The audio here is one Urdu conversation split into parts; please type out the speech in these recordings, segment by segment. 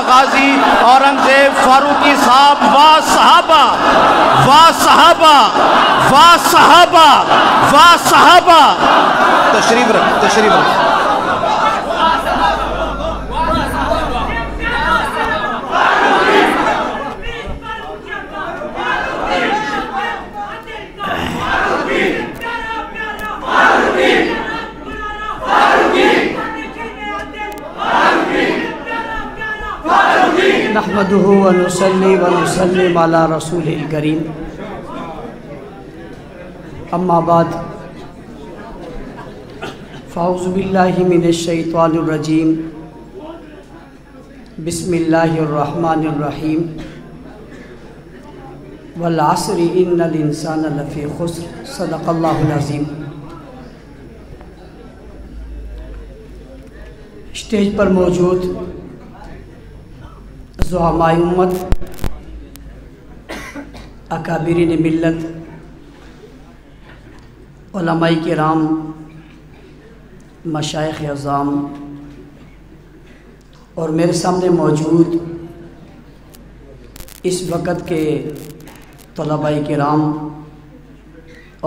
غازی اورنگزیب فاروقی صاحب واہ صحابہ واہ صحابہ واہ صحابہ واہ صحابہ. تشریف رکھ تشریف رکھ. نحمده ونصلي ونسلم على رسوله الكريم. اما بعد فاعوذ باللہ من الشیطان الرجیم. بسم اللہ الرحمن الرحیم. والعصر ان الانسان لفی خسر. صدق اللہ العظیم. اسٹیج پر موجود زعماء امت، اکابرین ملت، علماء کرام، مشائخ اعظام اور میرے سامنے موجود اس وقت کے طلباء کرام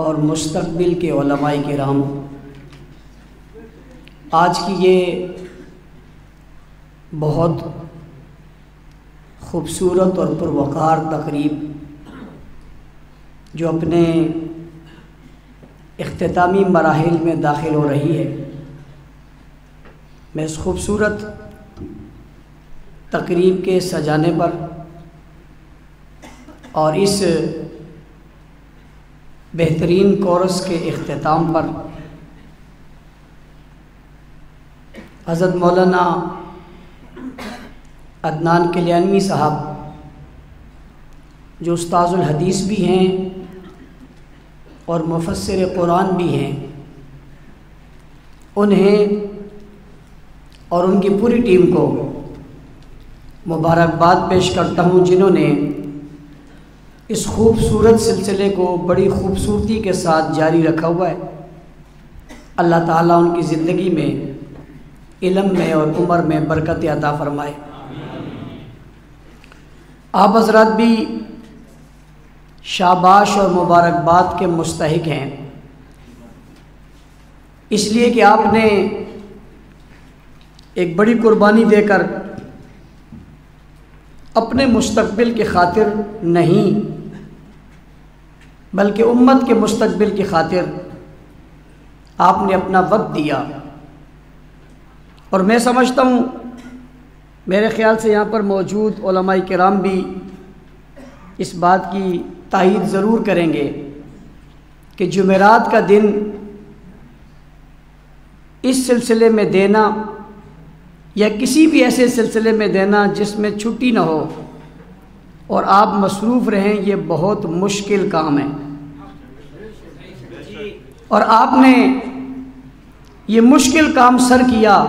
اور مستقبل کے علماء کرام، آج کی یہ بہت خوبصورت اور پروقار تقریب جو اپنے اختتامی مراحل میں داخل ہو رہی ہے، میں اس خوبصورت تقریب کے سجانے پر اور اس بہترین کورس کے اختتام پر حضرت مولانا عدنان کلیانوی صاحب جو استاذ الحدیث بھی ہیں اور مفسر قرآن بھی ہیں، انہیں اور ان کی پوری ٹیم کو مبارکباد پیش کرتا ہوں، جنہوں نے اس خوبصورت سلسلے کو بڑی خوبصورتی کے ساتھ جاری رکھا ہوا ہے. اللہ تعالیٰ ان کی زندگی میں، علم میں اور عمر میں برکت عطا فرمائے. آپ حضرات بھی شاباش اور مبارکباد کے مستحق ہیں، اس لیے کہ آپ نے ایک بڑی قربانی دے کر اپنے مستقبل کی خاطر نہیں بلکہ امت کے مستقبل کی خاطر آپ نے اپنا وقت دیا. اور میں سمجھتا ہوں، میرے خیال سے یہاں پر موجود علماء کرام بھی اس بات کی تائید ضرور کریں گے کہ جمعرات کا دن اس سلسلے میں دینا یا کسی بھی ایسے سلسلے میں دینا جس میں چھٹی نہ ہو اور آپ مصروف رہیں، یہ بہت مشکل کام ہے. اور آپ نے یہ مشکل کام سر کیا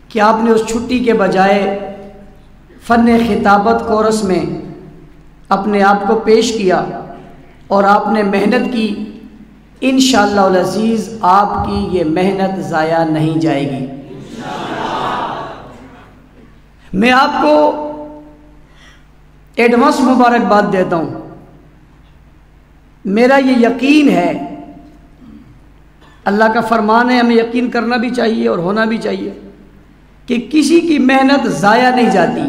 کہ آپ نے اس چھٹی کے بجائے فن خطابت کورس میں اپنے آپ کو پیش کیا اور آپ نے محنت کی. انشاءاللہ العزیز آپ کی یہ محنت ضائع نہیں جائے گی. میں آپ کو ایڈوانس مبارکباد دیتا ہوں. میرا یہ یقین ہے، اللہ کا فرمان ہے، ہمیں یقین کرنا بھی چاہیے اور ہونا بھی چاہیے کہ کسی کی محنت ضائع نہیں جاتی.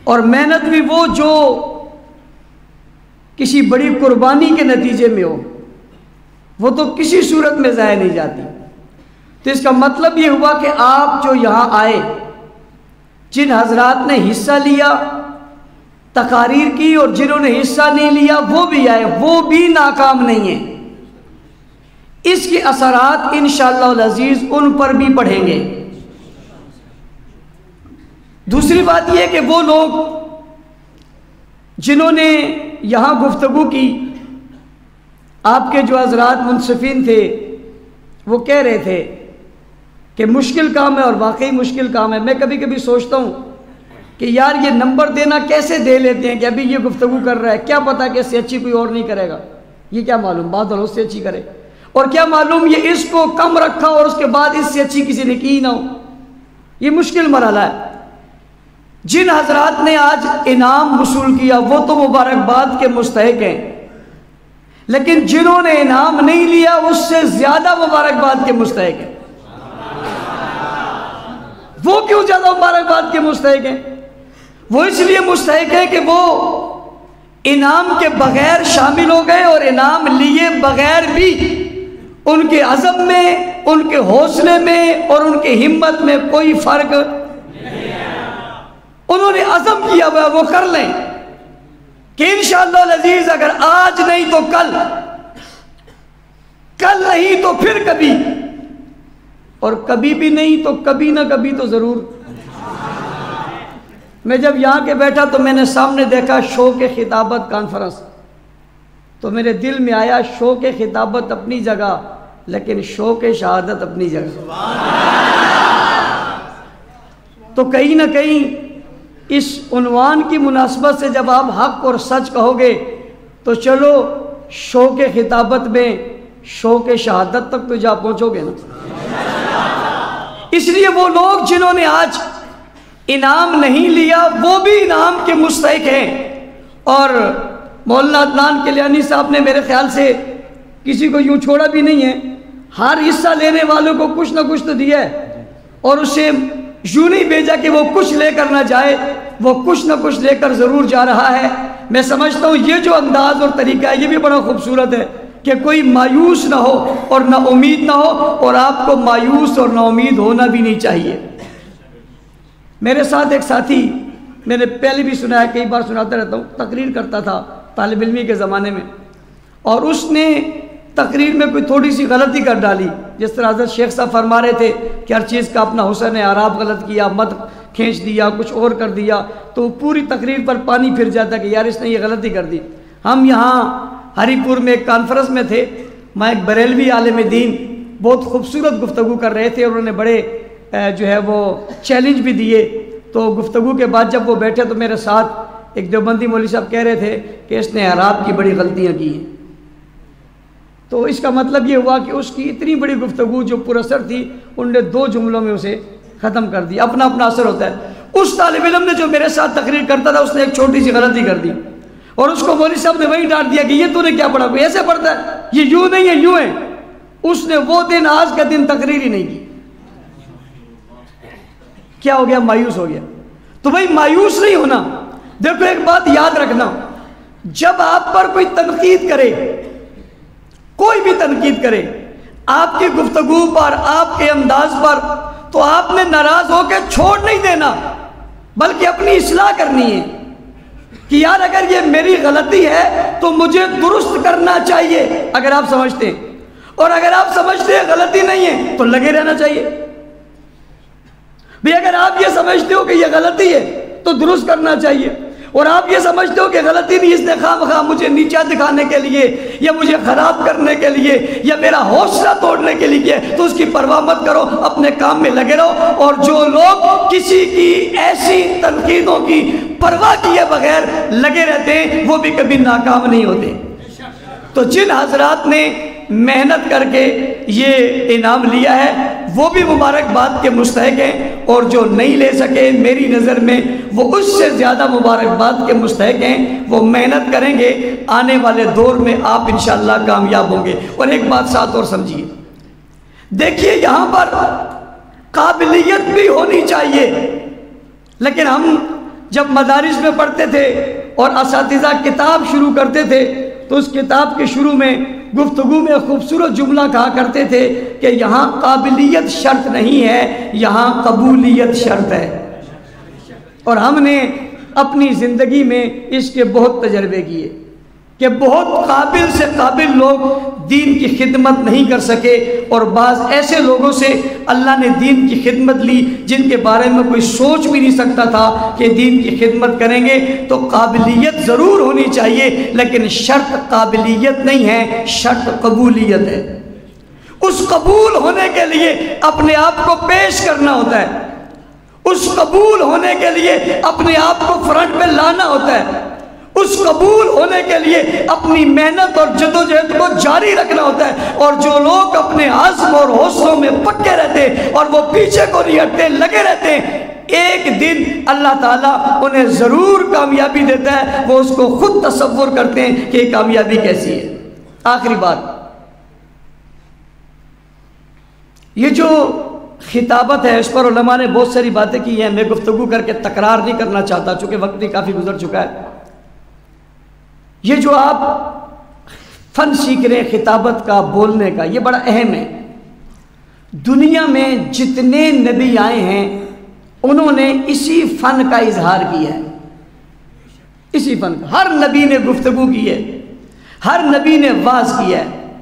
اور محنت بھی وہ جو کسی بڑی قربانی کے نتیجے میں ہو، وہ تو کسی صورت میں ضائع نہیں جاتی. تو اس کا مطلب یہ ہوا کہ آپ جو یہاں آئے، جن حضرات نے حصہ لیا، تقاریر کی، اور جنہوں نے حصہ نہیں لیا وہ بھی آئے، وہ بھی ناکام نہیں ہیں. اس کے اثرات انشاءاللہ العزیز ان پر بھی پڑھیں گے. دوسری بات یہ کہ وہ لوگ جنہوں نے یہاں گفتگو کی، آپ کے جو حضرات منصفین تھے، وہ کہہ رہے تھے کہ مشکل کام ہے، اور واقعی مشکل کام ہے. میں کبھی کبھی سوچتا ہوں کہ یار یہ نمبر دینا کیسے دے لیتے ہیں کہ ابھی یہ گفتگو کر رہا ہے، کیا پتا کہ اس سے اچھی کوئی اور نہیں کرے گا. یہ کیا معلوم بات اور اس سے اچھی کرے، اور کیا معلوم یہ اس کو کم رکھا اور اس کے بعد اس سے اچھی کسی نے کی نہ ہو. یہ مشکل مرحلہ ہے۔ جن حضرات نے آج انعام وصول کیا وہ تو مبارکباد کے مستحق ہیں، لیکن جنہوں نے انعام نہیں لیا اس سے زیادہ مبارکباد کے مستحق ہیں۔ وہ کیوں زیادہ مبارکباد کے مستحق ہیں؟ وہ اس لیے مستحق ہے کہ وہ انعام کے بغیر شامل ہو گئے، اور انعام لیے بغیر بھی ان کے عزم میں، ان کے حوصلے میں اور ان کے ہمت میں کوئی فرق انہوں نے عزم کیا ہوا وہ کر لیں کہ انشاءاللہ العزیز اگر آج نہیں تو کل، کل نہیں تو پھر کبھی، اور کبھی بھی نہیں تو کبھی نہ کبھی تو ضرور۔ میں جب یہاں کے بیٹھا تو میں نے سامنے دیکھا شوق خطابت کانفرنس، تو میرے دل میں آیا شوق خطابت اپنی جگہ لیکن شوق شہادت اپنی جگہ۔ تو کہیں نہ کہیں اس عنوان کی مناسبت سے جب آپ حق اور سچ کہو گے تو چلو شوق خطابت میں شوق شہادت تک تو جا پہنچو گے نا۔ اس لیے وہ لوگ جنہوں نے آج انعام نہیں لیا وہ بھی انعام کے مستحق ہیں۔ اور مولانا عدنان کلیانی صاحب نے میرے خیال سے کسی کو یوں چھوڑا بھی نہیں ہے، ہر حصہ لینے والوں کو کچھ نہ کچھ تو دیا ہے، اور اسے یوں نہیں بھیجا کہ وہ کچھ لے کر نہ جائے، وہ کچھ نہ کچھ لے کر ضرور جا رہا ہے۔ میں سمجھتا ہوں یہ جو انداز اور طریقہ ہے یہ بھی بڑا خوبصورت ہے کہ کوئی مایوس نہ ہو اور نہ امید نہ ہو، اور آپ کو مایوس اور نہ امید ہونا بھی نہیں چاہیے۔ میرے ساتھ ایک ساتھی، میں نے پہلے بھی سنا ہے، کئی بار سناتا رہتا ہوں، تقریر کرتا تھا طالب علمی کے زمانے میں، اور اس نے تقریر میں کوئی تھوڑی سی غلطی کر ڈالی، جس طرح حضرت شیخ صاحب فرما رہے تھے کہ ہر چیز کا اپنا حسن ہے، اعراب غلط کیا، مد کھینچ دیا، کچھ اور کر دیا، تو پوری تقریر پر پانی پھر جاتا کہ یار اس نے یہ غلطی کر دی۔ ہم یہاں ہری پور میں ایک کانفرنس میں تھے، میں ایک بریلوی عالم دین بہت خوبصورت گفتگو کر رہے تھے، اور انہوں نے بڑے جو ہے وہ چیلنج بھی دیے۔ تو گفتگو کے بعد جب وہ بیٹھے تو میرے ساتھ ایک دیوبندی مولوی صاحب کہہ رہے تھے کہ اس نے اعراب کی بڑی غلطیاں کی ہیں۔ تو اس کا مطلب یہ ہوا کہ اس کی اتنی بڑی گفتگو جو پر اثر تھی ان نے 2 جملوں میں اسے ختم کر دیا۔ اپنا اپنا اثر ہوتا ہے۔ اس طالب علم نے جو میرے ساتھ تقریر کرتا تھا اس نے ایک چھوٹی سی غلطی کر دی، اور اس کو مولوی صاحب نے وہی ڈانٹ دیا کہ یہ تو نے کیا پڑھا، کوئی ایسے پڑھتا ہے، یہ یوں نہیں ہے یوں ہے۔ اس نے وہ دن آج کا دن تقریر ہی نہیں کی۔ کیا ہو گیا؟ مایوس ہو گیا۔ تو بھائی مایوس نہیں ہونا۔ دیکھو ایک بات یاد رکھنا، جب آپ پر کوئی تنقید کرے، کوئی بھی تنقید کرے آپ کی گفتگو پر، آپ کے انداز پر، تو آپ نے ناراض ہو کے چھوڑ نہیں دینا، بلکہ اپنی اصلاح کرنی ہے کہ یار اگر یہ میری غلطی ہے تو مجھے درست کرنا چاہیے اگر آپ سمجھتے ہیں، اور اگر آپ سمجھتے ہیں غلطی نہیں ہے تو لگے رہنا چاہیے۔ بھی اگر آپ یہ سمجھتے ہو کہ یہ غلطی ہے تو درست کرنا چاہیے، اور آپ یہ سمجھتے ہو کہ غلطی نہیں، اس نے خواہ مجھے نیچا دکھانے کے لیے یا مجھے خراب کرنے کے لیے یا میرا حوصلہ توڑنے کے لیے، تو اس کی پرواہ مت کرو، اپنے کام میں لگے رہو۔ اور جو لوگ کسی کی ایسی تنقیدوں کی پرواہ کیے بغیر لگے رہتے ہیں وہ بھی کبھی ناکام نہیں ہوتے۔ تو جن حضرات نے محنت کر کے یہ انعام لیا ہے وہ بھی مبارکباد کے مستحق ہیں، اور جو نہیں لے سکے میری نظر میں وہ اس سے زیادہ مبارکباد کے مستحق ہیں۔ وہ محنت کریں گے، آنے والے دور میں آپ انشاءاللہ کامیاب ہوں گے۔ اور ایک بات ساتھ اور سمجھیے، دیکھیے یہاں پر قابلیت بھی ہونی چاہیے، لیکن ہم جب مدارس میں پڑھتے تھے اور اساتذہ کتاب شروع کرتے تھے تو اس کتاب کے شروع میں گفتگو میں خوبصورت جملہ کہا کرتے تھے کہ یہاں قابلیت شرط نہیں ہے، یہاں قبولیت شرط ہے۔ اور ہم نے اپنی زندگی میں اس کے بہت تجربے کیے کہ بہت قابل سے قابل لوگ دین کی خدمت نہیں کر سکے، اور بعض ایسے لوگوں سے اللہ نے دین کی خدمت لی جن کے بارے میں کوئی سوچ بھی نہیں سکتا تھا کہ دین کی خدمت کریں گے۔ تو قابلیت ضرور ہونی چاہیے، لیکن شرط قابلیت نہیں ہے، شرط قبولیت ہے۔ اس قبول ہونے کے لیے اپنے آپ کو پیش کرنا ہوتا ہے، اس قبول ہونے کے لیے اپنے آپ کو فرنٹ پہ لانا ہوتا ہے، اس قبول ہونے کے لیے اپنی محنت اور جدوجہد کو جاری رکھنا ہوتا ہے. اور جو لوگ اپنے عزم اور حوصلوں میں پکے رہتے اور وہ پیچھے کو نہیں ہٹتے، لگے رہتے ہیں، ایک دن اللہ تعالیٰ انہیں ضرور کامیابی دیتا ہے. وہ اس کو خود تصور کرتے ہیں کہ یہ کامیابی کیسی ہے. آخری بات، یہ جو خطابت ہے اس پر علماء نے بہت ساری باتیں کی ہیں. میں گفتگو کر کے تکرار نہیں کرنا چاہتا چونکہ وقت بھی کافی گزر چکا ہے. یہ جو آپ فن سیکھ رہے ہیں خطابت کا، بولنے کا، یہ بڑا اہم ہے. دنیا میں جتنے نبی آئے ہیں انہوں نے اسی فن کا اظہار کیا ہے. اسی فن کا ہر نبی نے گفتگو کی ہے، ہر نبی نے وعظ کیا ہے،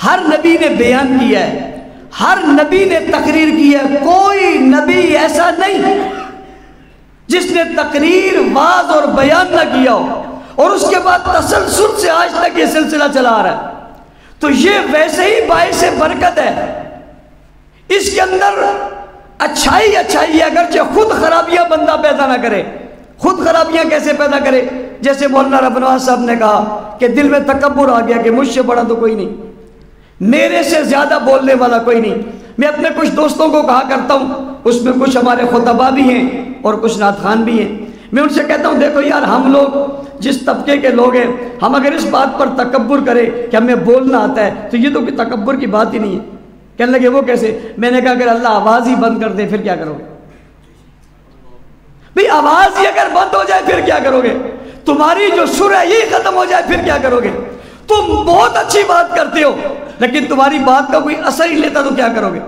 ہر نبی نے بیان کیا ہے، ہر نبی نے تقریر کی ہے. کوئی نبی ایسا نہیں جس نے تقریر، وعظ اور بیان نہ کیا ہو اور اس کے بعد تسلسل سے آج تک یہ سلسلہ چلا آ رہا ہے. تو یہ ویسے ہی باعث برکت ہے. اس کے اندر اچھائی ہے، اگرچہ خود خرابیاں بندہ پیدا نہ کرے. خود خرابیاں کیسے پیدا کرے؟ جیسے مولانا رب نواز صاحب نے کہا کہ دل میں تکبر آ گیا کہ مجھ سے بڑا تو کوئی نہیں، میرے سے زیادہ بولنے والا کوئی نہیں. میں اپنے کچھ دوستوں کو کہا کرتا ہوں، اس میں کچھ ہمارے خطبہ بھی ہیں اور کچھ نعت خوان بھی ہیں. میں ان سے کہتا ہوں دیکھو یار، ہم لوگ جس طبقے کے لوگ ہیں، ہم اگر اس بات پر تکبر کریں کہ ہمیں بولنا آتا ہے تو یہ تو کوئی تکبر کی بات ہی نہیں ہے. کہنے لگے وہ کیسے؟ میں نے کہا اگر اللہ آواز ہی بند کر دے پھر کیا کرو گے؟ بھئی آواز ہی اگر بند ہو جائے پھر کیا کرو گے؟ تمہاری جو سر ہے یہ ختم ہو جائے پھر کیا کرو گے؟ تم بہت اچھی بات کرتے ہو لیکن تمہاری بات کا کوئی اثر ہی لیتا تو کیا کرو گے؟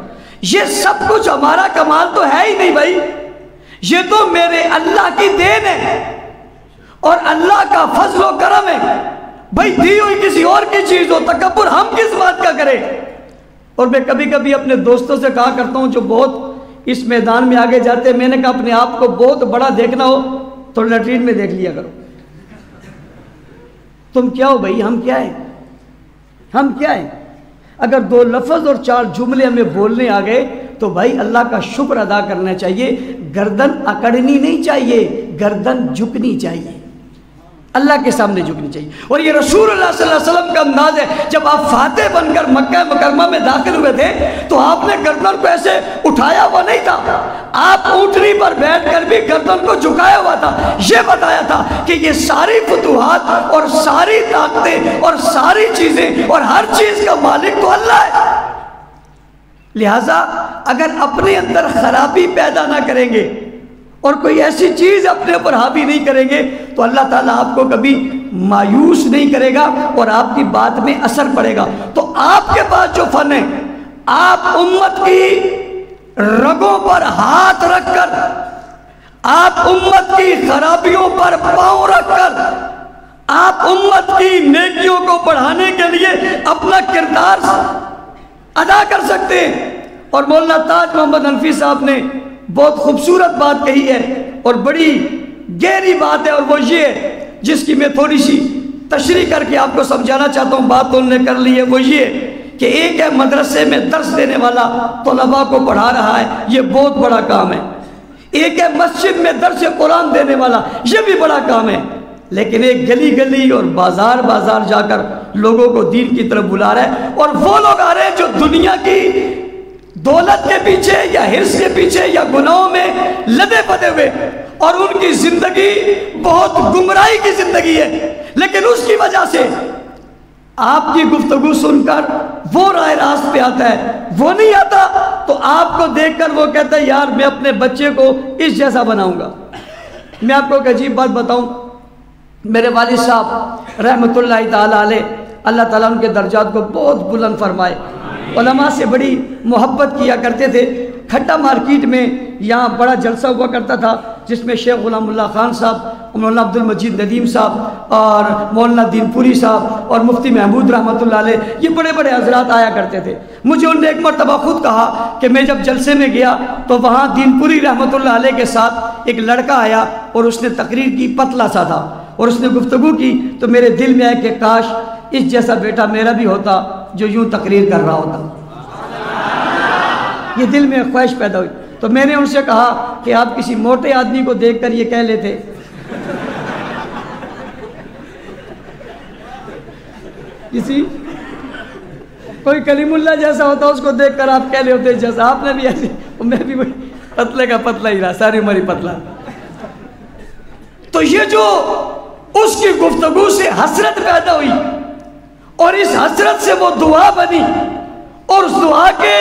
یہ سب کچھ ہمارا کمال تو ہے ہی نہیں بھائی، یہ تو میرے اللہ کی دین ہے اور اللہ کا فضل و کرم ہے. بھائی دی ہوئی کسی اور کی چیز ہو، تکبر ہم کس بات کا کریں؟ اور میں کبھی کبھی اپنے دوستوں سے کہا کرتا ہوں جو بہت اس میدان میں آگے جاتے ہیں، میں نے کہا اپنے آپ کو بہت بڑا دیکھنا ہو تو لیٹرین میں دیکھ لیا کرو. تم کیا ہو بھائی؟ ہم کیا ہیں؟ ہم کیا ہیں؟ اگر 2 لفظ اور 4 جملے ہمیں بولنے آ گئے تو بھائی اللہ کا شکر ادا کرنا چاہیے. گردن اکڑنی نہیں چاہیے، گردن جھکنی چاہیے، اللہ کے سامنے جھکنی چاہیے. اور یہ رسول اللہ صلی اللہ علیہ وسلم کا انداز ہے. جب آپ فاتح بن کر مکہ مکرمہ میں داخل ہوئے تھے تو آپ نے گردن کو ایسے اٹھایا ہوا نہیں تھا، آپ اونٹنی پر بیٹھ کر بھی گردن کو جھکایا ہوا تھا. یہ بتایا تھا کہ یہ ساری فتوحات اور ساری طاقتیں اور ساری چیزیں اور ہر چیز کا مالک تو اللہ ہے. لہٰذا اگر اپنے اندر خرابی پیدا نہ کریں گے اور کوئی ایسی چیز اپنے اوپر حاوی نہیں کریں گے تو اللہ تعالیٰ آپ کو کبھی مایوس نہیں کرے گا اور آپ کی بات میں اثر پڑے گا. تو آپ کے پاس جو فن ہے، آپ امت کی رگوں پر ہاتھ رکھ کر، آپ امت کی خرابیوں پر پاؤں رکھ کر، آپ امت کی نیکیوں کو بڑھانے کے لیے اپنا کردار ادا کر سکتے ہیں. اور مولانا تاج محمد حنفی صاحب نے بہت خوبصورت بات کہی ہے اور بڑی گہری بات ہے، اور وہ یہ ہے جس کی میں تھوڑی سی تشریح کر کے آپ کو سمجھانا چاہتا ہوں. بات تو انہوں نے کر لی ہے، وہ یہ کہ ایک ہے مدرسے میں درس دینے والا، طلباء کو پڑھا رہا ہے، یہ بہت بڑا کام ہے. ایک ہے مسجد میں درس قرآن دینے والا، یہ بھی بڑا کام ہے. لیکن ایک گلی گلی اور بازار بازار جا کر لوگوں کو دین کی طرف بلا رہا ہے. اور وہ لوگ آ رہے ہیں جو دنیا کی دولت کے پیچھے یا حرص کے پیچھے یا گناہوں میں لدے پدے ہوئے، اور ان کی زندگی بہت گمراہی کی زندگی ہے. لیکن اس کی وجہ سے آپ کی گفتگو سن کر وہ راہ راست پہ آتا ہے. وہ نہیں آتا تو آپ کو دیکھ کر وہ کہتا ہے یار میں اپنے بچے کو اس جیسا بناؤں گا. میں آپ کو ایک عجیب بات بتاؤں، میرے والد صاحب رحمۃ اللہ تعالیٰ علیہ، اللہ تعالیٰ ان کے درجات کو بہت بلند فرمائے، علماء سے بڑی محبت کیا کرتے تھے. کھٹا مارکیٹ میں یہاں بڑا جلسہ ہوا کرتا تھا جس میں شیخ غلام اللہ خان صاحب، مولانا عبد المجید ندیم صاحب اور مولانا دین پوری صاحب اور مفتی محمود رحمۃ اللہ علیہ، یہ بڑے بڑے حضرات آیا کرتے تھے. مجھے انہوں نے ایک مرتبہ خود کہا کہ میں جب جلسے میں گیا تو وہاں دین پوری رحمۃ اللہ علیہ کے ساتھ ایک لڑکا آیا اور اس نے تقریر کی، پتلا سا تھا، اور اس نے گفتگو کی تو میرے دل میں آیا کہ کاش اس جیسا بیٹا میرا بھی ہوتا جو یوں تقریر کر رہا ہوتا. یہ دل میں خواہش پیدا ہوئی. تو میں نے ان سے کہا کہ آپ کسی موٹے آدمی کو دیکھ کر یہ کہہ لیتے کسی کوئی کلیم اللہ جیسا ہوتا اس کو دیکھ کر آپ کہہ لے ہوتے جیسا آپ نے بھی ایسے، میں بھی پتلے کا پتلا ہی رہا، ساری عمر ہی پتلا. تو یہ جو اس کی گفتگو سے حسرت پیدا ہوئی اور اس حسرت سے وہ دعا بنی اور اس دعا کے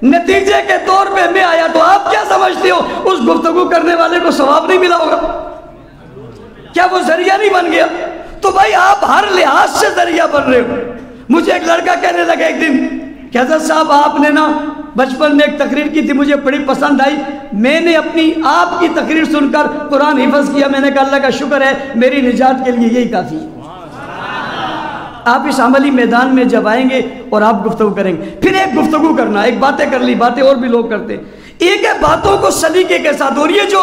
نتیجے کے طور پہ میں آیا، تو آپ کیا سمجھتے ہو اس گفتگو کرنے والے کو ثواب نہیں ملا ہوگا؟ کیا وہ ذریعہ نہیں بن گیا؟ تو بھائی آپ ہر لحاظ سے ذریعہ بن رہے ہو. مجھے ایک لڑکا کہنے لگا ایک دن کہ حضرت صاحب آپ نے نا بچپن میں ایک تقریر کی تھی، مجھے بڑی پسند آئی، میں نے اپنی آپ کی تقریر سن کر قرآن حفظ کیا. میں نے کہا اللہ کا شکر ہے، میری نجات کے لیے یہی کافی ہے. آپ اس عملی میدان میں جب آئیں گے اور آپ گفتگو کریں گے، پھر ایک گفتگو کرنا، ایک باتیں کر لی، باتیں اور بھی لوگ کرتے ہیں، ایک ہے باتوں کو سلیقے کے ساتھ. اور یہ جو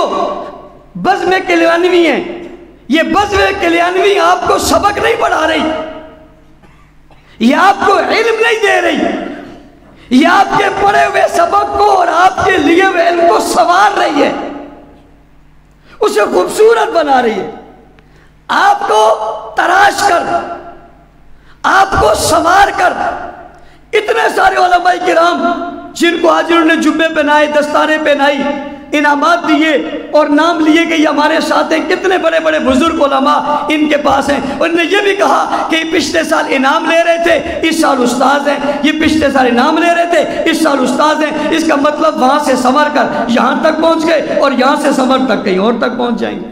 بزم کلیانوی ہیں، یہ بزم کلیانوی آپ کو سبق نہیں پڑھا رہی، یہ آپ کو علم نہیں دے رہی، یہ آپ کے پڑھے ہوئے سبق کو اور آپ کے لیے ہوئے علم کو سنوار رہی ہے، اسے خوبصورت بنا رہی ہے. آپ کو تراش کر، آپ کو سنوار کر. اتنے سارے علماء کرام جن کو آج انہوں نے جبے پہنائے، دستاریں پہنائی، انعامات دیے اور نام لیے کہ یہ ہمارے ساتھ ہیں، کتنے بڑے بڑے بزرگ علماء ان کے پاس ہیں. انہوں نے یہ بھی کہا کہ پچھلے سال انعام لے رہے تھے، اس سال استاذ ہیں، یہ پچھلے سال انعام لے رہے تھے، اس سال استاذ ہیں. اس کا مطلب وہاں سے سنور کر یہاں تک پہنچ گئے اور یہاں سے سنور تک کہیں اور تک پہنچ جائیں گے.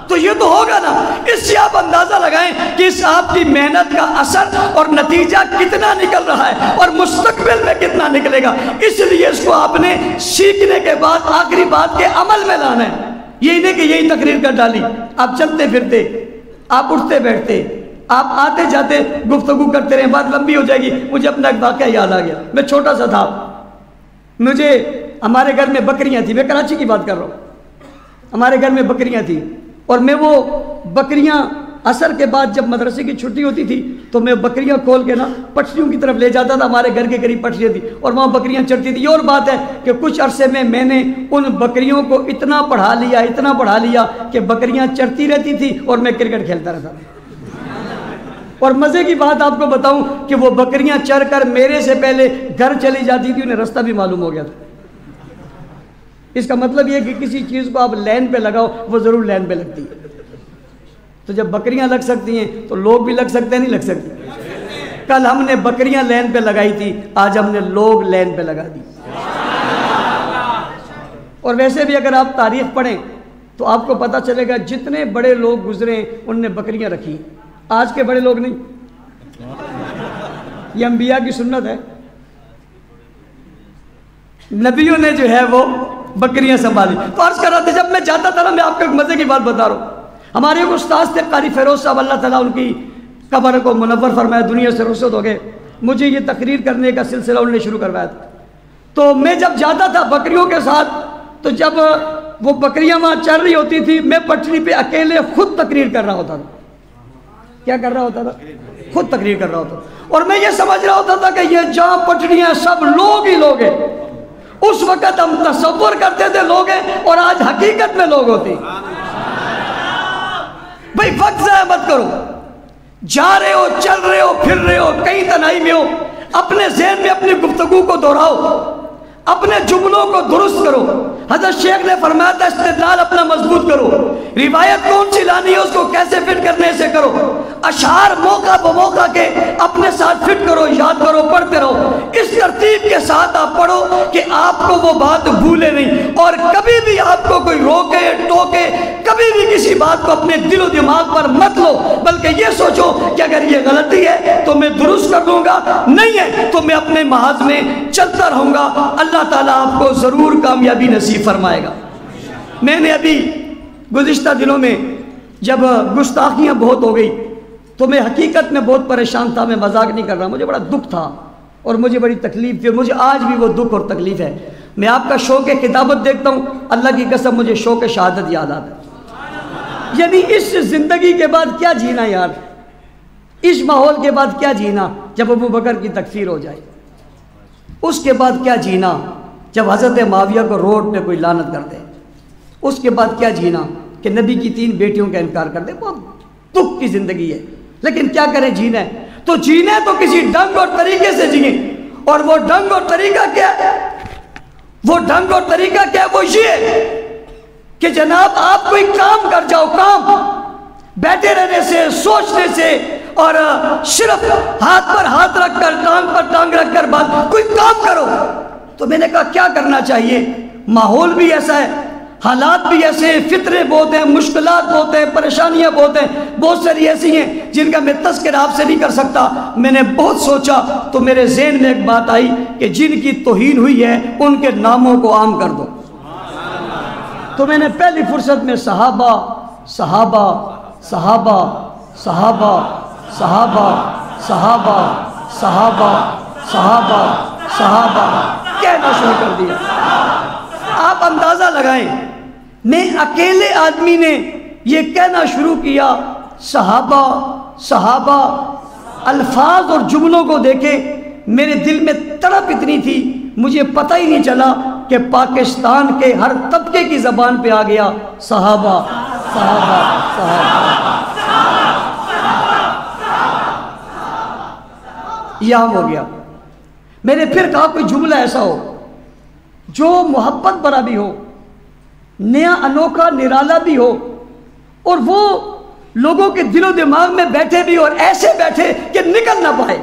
تو یہ تو ہوگا نا. اس سے آپ اندازہ لگائیں کہ اس آپ کی محنت کا اثر اور نتیجہ کتنا نکل رہا ہے اور مستقبل میں کتنا نکلے گا. اس لیے اس کو آپ نے سیکھنے کے بعد آخری بات کے عمل میں لانا ہے. یہی نہیں کہ یہی تقریر کر ڈالی، آپ چلتے پھرتے، آپ اٹھتے بیٹھتے، آپ آتے جاتے گفتگو کرتے رہے، بات لمبی ہو جائے گی. مجھے اپنا ایک واقعہ یاد آ گیا. میں چھوٹا سا تھا، مجھے ہمارے گھر میں بکریاں تھیں، میں کراچی کی بات کر رہا ہوں. ہمارے گھر میں بکریاں تھیں اور میں وہ بکریاں عصر کے بعد جب مدرسے کی چھٹی ہوتی تھی تو میں بکریاں کھول کے نا پٹریوں کی طرف لے جاتا تھا. ہمارے گھر کے قریب پٹریاں تھی اور وہاں بکریاں چرتی تھی. یہ اور بات ہے کہ کچھ عرصے میں نے ان بکریوں کو اتنا پڑھا لیا کہ بکریاں چرتی رہتی تھی اور میں کرکٹ کھیلتا رہتا تھا. اور مزے کی بات آپ کو بتاؤں کہ وہ بکریاں چر کر میرے سے پہلے گھر چلی جاتی تھی، انہیں رستہ بھی معلوم ہو گیا تھا. اس کا مطلب یہ کہ کسی چیز کو آپ لین پہ لگاؤ وہ ضرور لین پہ لگتی ہے. تو جب بکریاں لگ سکتی ہیں تو لوگ بھی لگ سکتے ہیں، نہیں لگ سکتے. کل ہم نے بکریاں لین پہ لگائی تھی، آج ہم نے لوگ لین پہ لگا دی. اور ویسے بھی اگر آپ تاریخ پڑھیں تو آپ کو پتہ چلے گا جتنے بڑے لوگ گزرے ان نے بکریاں رکھی. آج کے بڑے لوگ نہیں. یہ انبیاء کی سنت ہے. نبیوں نے جو ہے وہ بکریاں سنبھالی. تو عرض کر رہا تھا جب میں جاتا تھا نا، میں آپ کو ایک مزے کی بات بتا رہا ہوں. ہمارے ایک استاذ تھے قاری فیروز صاحب، اللہ تعالیٰ ان کی قبر کو منور فرمایا، دنیا سے رخصت ہو گئے. مجھے یہ تقریر کرنے کا سلسلہ انہوں نے شروع کروایا تھا. تو میں جب جاتا تھا بکریوں کے ساتھ، تو جب وہ بکریاں وہاں چل رہی ہوتی تھی میں پٹری پہ اکیلے خود تقریر کر رہا ہوتا تھا. کیا کر رہا ہوتا تھا؟ خود تقریر کر رہا ہوتا تھا. اور میں یہ سمجھ رہا ہوتا تھا کہ یہ جہاں پٹریاں سب لوگ ہی لوگ ہیں. اس وقت ہم تصور کرتے تھے لوگ ہیں اور آج حقیقت میں لوگ ہوتے ہیں. بھئی وقت ضائع مت کرو. جا رہے ہو، چل رہے ہو، پھر رہے ہو، کہیں تنہائی میں ہو، اپنے ذہن میں اپنی گفتگو کو دہراؤ، اپنے جملوں کو درست کرو. حضرت شیخ نے فرمایا تھا استدلال اپنا مضبوط کرو. روایت کون سی لانی ہے اس کو کیسے فٹ کرنے سے کرو. اشعار موقع بموقع کے اپنے ساتھ فٹ کرو، یاد کرو، پڑھتے رہو. اس ترتیب کے ساتھ آپ پڑھو کہ آپ کو وہ بات بھولے نہیں. اور کبھی بھی آپ کو کوئی روکے ٹوکے، کبھی بھی کسی بات کو اپنے دل و دماغ پر مت لو، بلکہ یہ سوچو کہ اگر یہ غلطی ہے تو میں درست کر لوں گا، نہیں ہے تو میں اپنے محاذ میں چلتا رہوں گا. اللہ تعالیٰ آپ کو ضرور کامیابی نصیب فرمائے گا. میں نے ابھی گزشتہ دنوں میں جب گستاخیاں بہت ہو گئی تو میں حقیقت میں بہت پریشان تھا. میں مذاق نہیں کر رہا، مجھے بڑا دکھ تھا اور مجھے بڑی تکلیف تھی اور مجھے آج بھی وہ دکھ اور تکلیف ہے. میں آپ کا شوق کتابت دیکھتا ہوں، اللہ کی قسم مجھے شوق شہادت یاد آتا ہے. یعنی اس زندگی کے بعد کیا جینا یار، اس ماحول کے بعد کیا جینا جب ابو بکر کی تکفیر ہو جائے، اس کے بعد کیا جینا جب حضرت معاویہ کو روڈ پہ کوئی لعنت کر دے، اس کے بعد کیا جینا کہ نبی کی 3 بیٹیوں کا انکار کر دے. بہت دکھ کی زندگی ہے. لیکن کیا کریں، جینا ہے تو جینا تو کسی ڈھنگ اور طریقے سے جئیں، اور وہ ڈھنگ اور طریقہ کیا ہے؟ وہ ڈھنگ اور طریقہ کیا ہے؟ وہ یہ ہے کہ جناب آپ کوئی کام کر جاؤ، کام بیٹھے رہنے سے، سوچنے سے، اور صرف ہاتھ پر ہاتھ رکھ کر، ٹانگ پر ٹانگ رکھ کر بات، کوئی کام کرو۔ تو میں نے کہا کیا کرنا چاہیے؟ ماحول بھی ایسا ہے، حالات بھی ایسے ہیں، فطرے بہت ہیں، مشکلات بہت ہیں، پریشانیاں بہت ہیں، بہت ساری ایسی ہیں جن کا میں تذکرہ آپ سے نہیں کر سکتا۔ میں نے بہت سوچا تو میرے ذہن میں ایک بات آئی کہ جن کی توہین ہوئی ہے ان کے ناموں کو عام کر دو۔ تو میں نے پہلی فرصت میں صحابہ صحابہ صحابہ صحابہ صحابہ صحابہ صحابہ صحابہ صحابہ کہنا شروع کر دیا۔ آپ اندازہ لگائیں، میں اکیلے آدمی نے یہ کہنا شروع کیا صحابہ صحابہ۔ الفاظ اور جملوں کو دیکھے میرے دل میں تڑپ اتنی تھی، مجھے پتہ ہی نہیں چلا کہ پاکستان کے ہر طبقے کی زبان پہ آ گیا صحابہ صحابہ صحابہ۔ یہ عام ہو گیا۔ میں نے پھر کہا کوئی جملہ ایسا ہو جو محبت بھرا بھی ہو، نیا انوکھا نرالا بھی ہو، اور وہ لوگوں کے دل و دماغ میں بیٹھے بھی، اور ایسے بیٹھے کہ نکل نہ پائے۔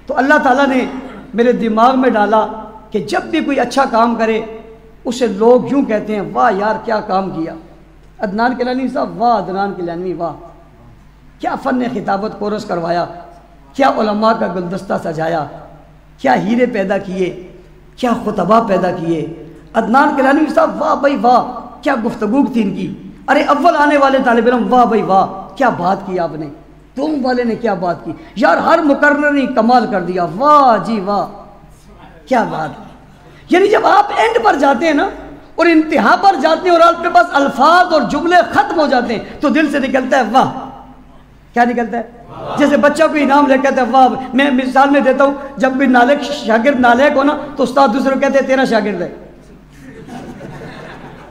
تو اللہ تعالیٰ نے میرے دماغ میں ڈالا کہ جب بھی کوئی اچھا کام کرے اسے لوگ یوں کہتے ہیں واہ یار کیا کام کیا، عدنان کیلانی صاحب واہ، عدنان کیلانی واہ، کیا فن خطابت کورس کروایا، کیا علماء کا گلدستہ سجایا، کیا ہیرے پیدا کیے، کیا خطبہ پیدا کیے، عدنان کیلانی صاحب واہ بھائی واہ، کیا گفتگو تھی ان کی، ارے اول آنے والے طالب علم واہ بھائی واہ، کیا بات کی آپ نے، دوم والے نے کیا بات کی، یار ہر مقرر نے کمال کر دیا، واہ جی واہ کیا بات۔ یعنی جب آپ اینڈ پر جاتے ہیں نا اور انتہا پر جاتے ہیں اور آپ کے پاس الفاظ اور جملے ختم ہو جاتے ہیں تو دل سے نکلتا ہے واہ۔ کیا نکلتا ہے؟ جیسے بچہ کوئی انعام لے کہتا ہے واہ۔ میں مثال میں دیتا ہوں، جب کوئی نالک شاگرد نالک ہو نا تو استاد دوسرے کو کہتے ہیں تیرا شاگرد ہے،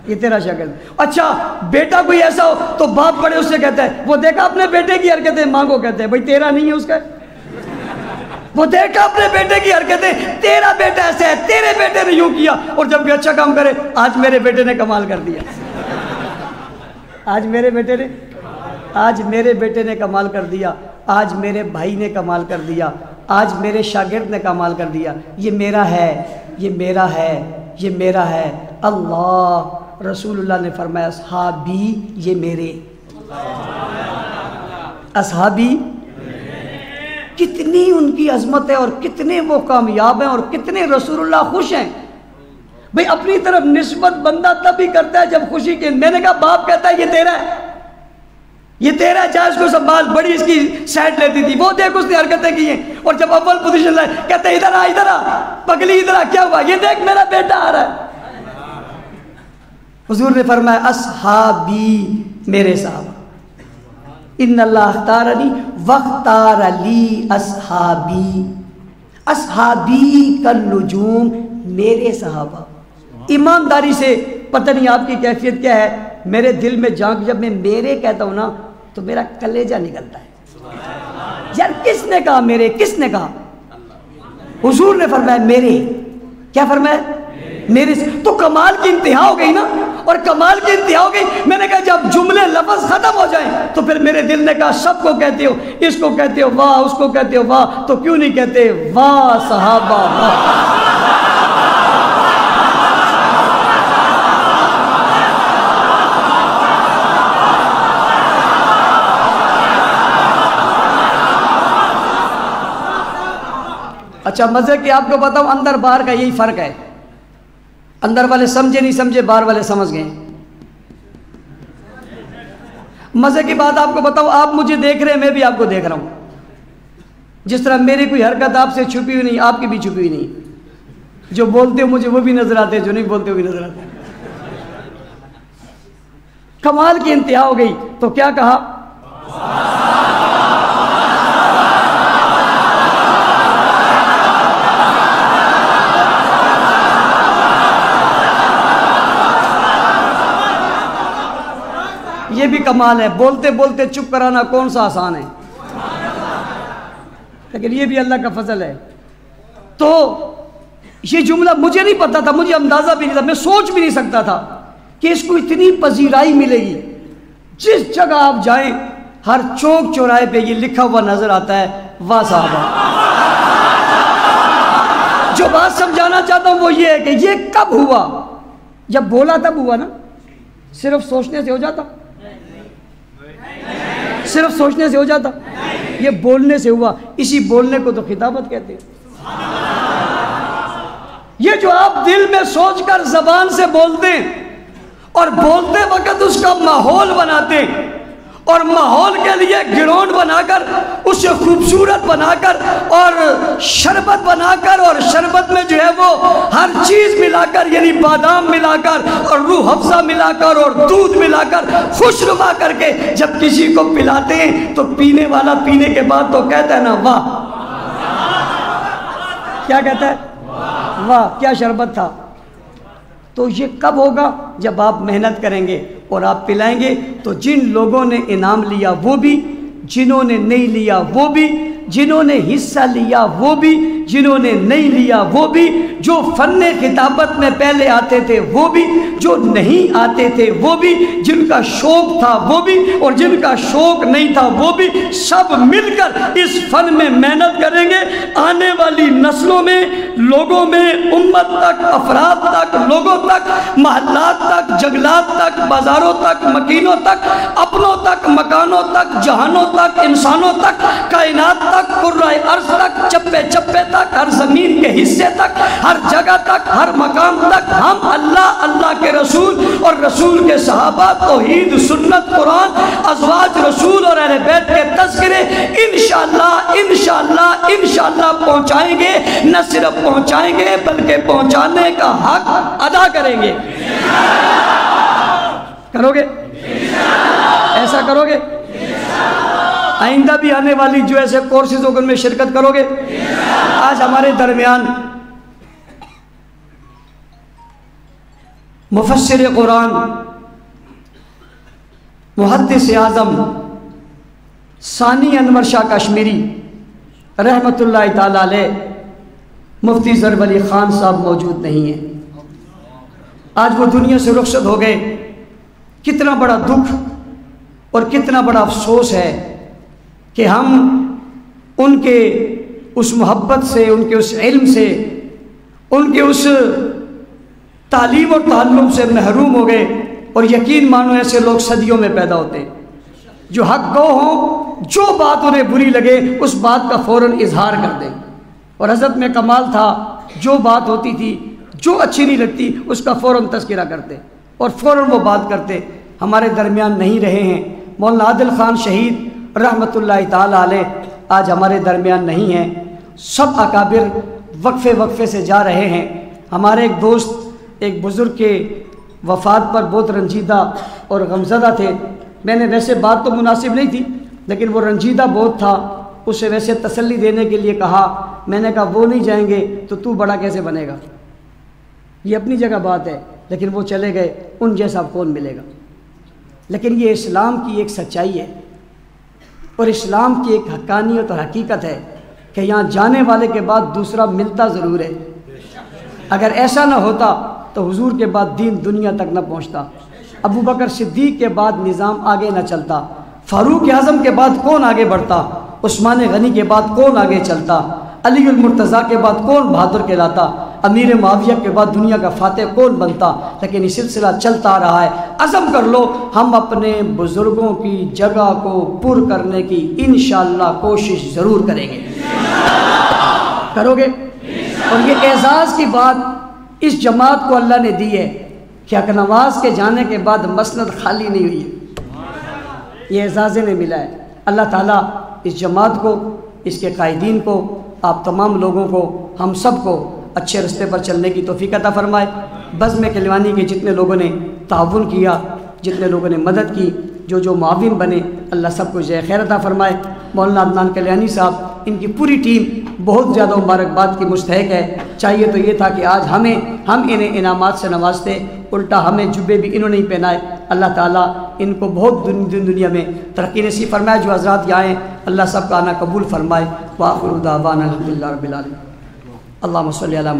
یہ تیرا شاگرد۔ اچھا بیٹا کوئی ایسا ہو تو باپ بڑے اس سے کہتا ہے وہ دیکھا اپنے بیٹے کی حرکتیں، ماں کو کہتے ہیں بھائی تیرا نہیں ہے اس کا، وہ دیکھا اپنے بیٹے کی حرکتیں، تیرا بیٹا ایسا ہے، تیرے بیٹے نے یوں کیا۔ اور جب کوئی اچھا کام کرے آج میرے بیٹے نے کمال کر دیا، آج میرے بیٹے نے کمال کر دیا، آج میرے بھائی نے کمال کر دیا، آج میرے شاگرد نے کمال کر دیا، یہ میرا ہے، یہ میرا ہے، یہ میرا ہے۔ اللہ رسول اللہ نے فرمایا اصحابی، یہ میرے اصحابی۔ کتنی ان کی عظمت ہے اور کتنے وہ کامیاب ہیں اور کتنے رسول اللہ خوش ہیں۔ بھئی اپنی طرف نسبت بندہ تب ہی کرتا ہے جب خوشی کے، میں نے کہا باپ کہتا ہے یہ تیرا ہے، یہ تیرا ہے، جائے اس کو سنبھال، بڑی اس کی سائڈ لیتی تھی، وہ دیکھ اس نے حرکتیں کی ہیں، اور جب اول پوزیشن لائے کہتے ہیں ادھر آ پگلی، ادھر آ، کیا ہوا، یہ دیکھ میرا بیٹا آ رہا ہے۔ حضور نے فرمایا اصحابی، میرے صحابہ، ان اللہ اختارنی واختار لی اصحابی، اصحابی کالنجوم، میرے صحابہ۔ ایمانداری سے پتہ نہیں آپ کی کیفیت کیا ہے، میرے دل میں جان جب میں میرے کہتا ہوں نا تو میرا کلیجہ نکلتا ہے، یار کس نے کہا میرے، کس نے کہا؟ حضور نے فرمایا میرے، کیا فرمایا؟ میرے سے۔ تو کمال کی انتہا ہو گئی نا، اور کمال کی انتہا ہو گئی۔ میں نے کہا جب جملے لفظ ختم ہو جائیں تو پھر میرے دل نے کہا سب کو کہتے ہو، اس کو کہتے ہو واہ، اس کو کہتے ہو واہ، تو کیوں نہیں کہتے واہ صحابہ واہ۔ اچھا مزے کی آپ کو بتاؤں، اندر باہر کا یہی فرق ہے، اندر والے سمجھے نہیں سمجھے، باہر والے سمجھ گئے۔ مزے کی بات آپ کو بتاؤں، آپ مجھے دیکھ رہے ہیں، میں بھی آپ کو دیکھ رہا ہوں، جس طرح میری کوئی حرکت آپ سے چھپی ہوئی نہیں، آپ کی بھی چھپی ہوئی نہیں، جو بولتے ہو مجھے وہ بھی نظر آتے ہیں، جو نہیں بولتے ہو بھی نظر آتے ہیں۔ کمال کی انتہا ہو گئی تو کیا کہا؟ یہ بھی کمال ہے، بولتے بولتے چپ کرانا کون سا آسان ہے، لیکن یہ بھی اللہ کا فضل ہے۔ تو یہ جملہ مجھے نہیں پتا تھا، مجھے اندازہ بھی نہیں تھا، میں سوچ بھی نہیں سکتا تھا کہ اس کو اتنی پذیرائی ملے گی۔ جس جگہ آپ جائیں ہر چوک چوراہے پہ یہ لکھا ہوا نظر آتا ہے، واہ صحابہ۔ جو بات سمجھانا چاہتا ہوں وہ یہ ہے کہ یہ کب ہوا؟ جب بولا تب ہوا نا؟ صرف سوچنے سے ہو جاتا؟ صرف سوچنے سے ہو جاتا؟ یہ بولنے سے ہوا۔ اسی بولنے کو تو خطابت کہتے ہیں۔ یہ جو آپ دل میں سوچ کر زبان سے بولتے ہیں اور بولتے وقت اس کا ماحول بناتے ہیں، اور ماحول کے لیے گراؤنڈ بنا کر اسے خوبصورت بنا کر اور شربت بنا کر، اور شربت میں جو ہے وہ ہر چیز ملا کر، یعنی بادام ملا کر اور روح افزا ملا کر اور دودھ ملا کر خوشنما کر کے جب کسی کو پلاتے ہیں تو پینے والا پینے کے بعد تو کہتا ہے نا واہ، کیا کہتا ہے؟ واہ کیا شربت تھا۔ تو یہ کب ہوگا؟ جب آپ محنت کریں گے اور آپ پلائیں گے تو جن لوگوں نے انعام لیا وہ بھی، جنہوں نے نہیں لیا وہ بھی، جنہوں نے حصہ لیا وہ بھی، جنہوں نے نہیں لیا وہ بھی، جو فن خطابت میں پہلے آتے تھے وہ بھی، جو نہیں آتے تھے وہ بھی، جن کا شوق تھا وہ بھی اور جن کا شوق نہیں تھا وہ بھی، سب مل کر اس فن میں محنت کریں گے۔ آنے والی نسلوں میں، لوگوں میں، امت تک، افراد تک، لوگوں تک، محلات تک، جنگلات تک، بازاروں تک، مکینوں تک، اپنوں تک، مکانوں تک، جہانوں تک، انسانوں تک، کائنات تک، کرۂ ارض تک، چپے چپے تک، ہر زمین کے حصے تک، ہر جگہ تک، ہر مقام تک ہم اللہ، اللہ کے رسول اور رسول کے صحابہ، توحید، سنت، قرآن، ازواج رسول اور اہل بیت کے تذکرے انشاءاللہ انشاءاللہ انشاءاللہ پہنچائیں گے۔ نہ صرف پہنچائیں گے بلکہ پہنچانے کا حق ادا کریں گے۔ کرو گے؟ ایسا کرو گے؟ آئندہ بھی آنے والی جو ایسے کورسز ہوگا ان میں شرکت کرو گے؟ آج ہمارے درمیان مفسر قرآن، محدث اعظم ثانی انور شاہ کشمیری رحمۃ اللہ تعالی علیہ، مفتی ظفر علی خان صاحب موجود نہیں ہیں۔ آج وہ دنیا سے رخصت ہو گئے۔ کتنا بڑا دکھ اور کتنا بڑا افسوس ہے کہ ہم ان کے اس محبت سے، ان کے اس علم سے، ان کے اس تعلیم اور تعلم سے محروم ہو گئے۔ اور یقین مانو ایسے لوگ صدیوں میں پیدا ہوتے ہیں جو حق گو ہوں، جو بات انہیں بری لگے اس بات کا فوراً اظہار کر دیں۔ اور حضرت میں کمال تھا، جو بات ہوتی تھی، جو اچھی نہیں لگتی اس کا فوراً تذکرہ کرتے اور فوراً وہ بات کرتے۔ ہمارے درمیان نہیں رہے ہیں۔ مولانا عادل خان شہید رحمۃ اللہ تعالی علیہ آج ہمارے درمیان نہیں ہیں۔ سب اکابر وقفے وقفے سے جا رہے ہیں۔ ہمارے ایک دوست ایک بزرگ کے وفات پر بہت رنجیدہ اور غمزدہ تھے۔ میں نے ویسے بات تو مناسب نہیں تھی لیکن وہ رنجیدہ بہت تھا، اسے ویسے تسلی دینے کے لیے کہا۔ میں نے کہا وہ نہیں جائیں گے تو بڑا کیسے بنے گا؟ یہ اپنی جگہ بات ہے، لیکن وہ چلے گئے، ان جیسا کون ملے گا؟ لیکن یہ اسلام کی ایک سچائی ہے اور اسلام کی ایک حقانیت اور حقیقت ہے کہ یہاں جانے والے کے بعد دوسرا ملتا ضرور ہے۔ اگر ایسا نہ ہوتا تو حضور کے بعد دین دنیا تک نہ پہنچتا، ابو بکر صدیق کے بعد نظام آگے نہ چلتا، فاروق اعظم کے بعد کون آگے بڑھتا، عثمان غنی کے بعد کون آگے چلتا، علی المرتضیٰ کے بعد کون بہادر کہلاتا، امیر معاویہ کے بعد دنیا کا فاتح کون بنتا۔ لیکن یہ سلسلہ چلتا آ رہا ہے۔ عزم کر لو، ہم اپنے بزرگوں کی جگہ کو پر کرنے کی انشاءاللہ کوشش ضرور کریں گے۔ کرو گے؟ اور یہ اعزاز کی بات اس جماعت کو اللہ نے دی ہے کہ حق نواز کے جانے کے بعد مسند خالی نہیں ہوئی ہے، یہ اعزاز نے ملا ہے۔ اللہ تعالیٰ اس جماعت کو، اس کے قائدین کو، آپ تمام لوگوں کو، ہم سب کو اچھے رستے پر چلنے کی توفیق عطا فرمائے۔ بزم کلوانی کے جتنے لوگوں نے تعاون کیا، جتنے لوگوں نے مدد کی، جو معاون بنے، اللہ سب کو جزائے خیر عطا فرمائے۔ مولانا عدنان کلیانی صاحب، ان کی پوری ٹیم بہت زیادہ مبارکباد کی مستحق ہے۔ چاہیے تو یہ تھا کہ آج ہم انہیں انعامات سے نوازتے، الٹا ہمیں جبے بھی انہوں نے ہی پہنائے۔ اللہ تعالیٰ ان کو بہت دنیا میں ترقی نصیب فرمائے. جو حضرات یہاں ہیں اللہ سب کا آنا قبول فرمائے. وآخر دعوانا الحمدللہ رب العالمین. اللہم صلی علی محمد.